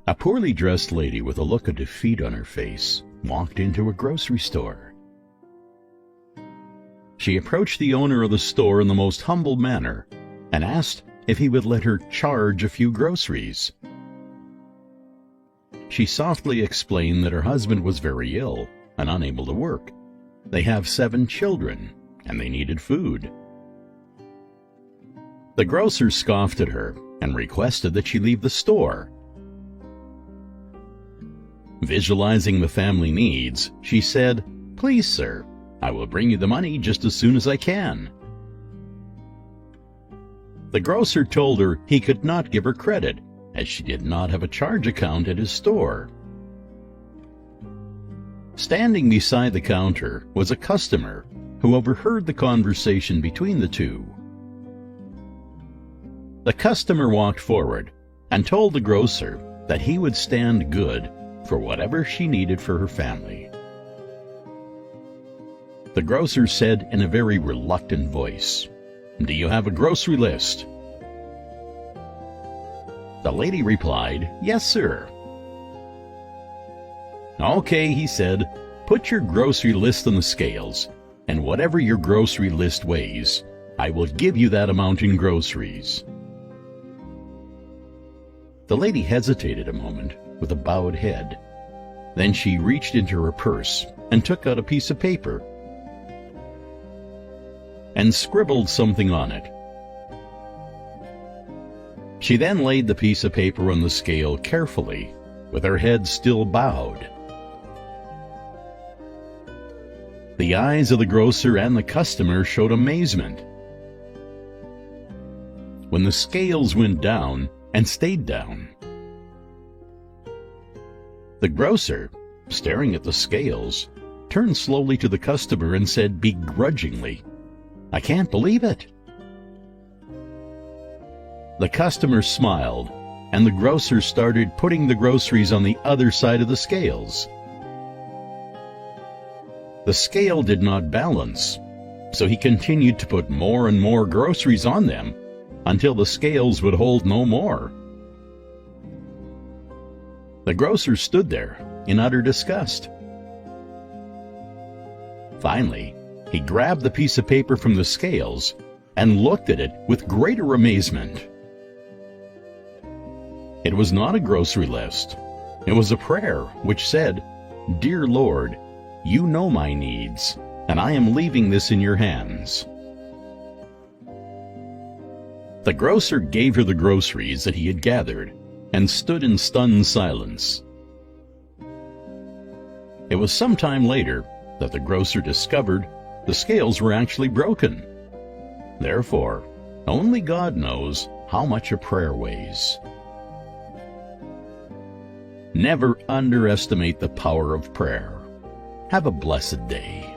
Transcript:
A poorly dressed lady with a look of defeat on her face walked into a grocery store. She approached the owner of the store in the most humble manner and asked if he would let her charge a few groceries. She softly explained that her husband was very ill and unable to work. They have 7 children, and they needed food. The grocer scoffed at her and requested that she leave the store. Visualizing the family needs, she said, "Please, sir, I will bring you the money just as soon as I can." The grocer told her he could not give her credit, as she did not have a charge account at his store. Standing beside the counter was a customer who overheard the conversation between the two. The customer walked forward and told the grocer that he would stand good for whatever she needed for her family. The grocer said in a very reluctant voice, "Do you have a grocery list?" The lady replied, "Yes, sir." "Okay," he said, "put your grocery list on the scales, and whatever your grocery list weighs, I will give you that amount in groceries." The lady hesitated a moment with a bowed head. Then she reached into her purse and took out a piece of paper and scribbled something on it. She then laid the piece of paper on the scale carefully, with her head still bowed. The eyes of the grocer and the customer showed amazement. When the scales went down and stayed down, the grocer, staring at the scales, turned slowly to the customer and said begrudgingly, "I can't believe it." The customer smiled, and the grocer started putting the groceries on the other side of the scales. The scale did not balance, so he continued to put more and more groceries on them until the scales would hold no more. The grocer stood there in utter disgust. Finally, he grabbed the piece of paper from the scales and looked at it with greater amazement. It was not a grocery list. It was a prayer which said, "Dear Lord, you know my needs, and I am leaving this in your hands." The grocer gave her the groceries that he had gathered and stood in stunned silence. It was some time later that the grocer discovered the scales were actually broken. Therefore, only God knows how much a prayer weighs. Never underestimate the power of prayer. Have a blessed day.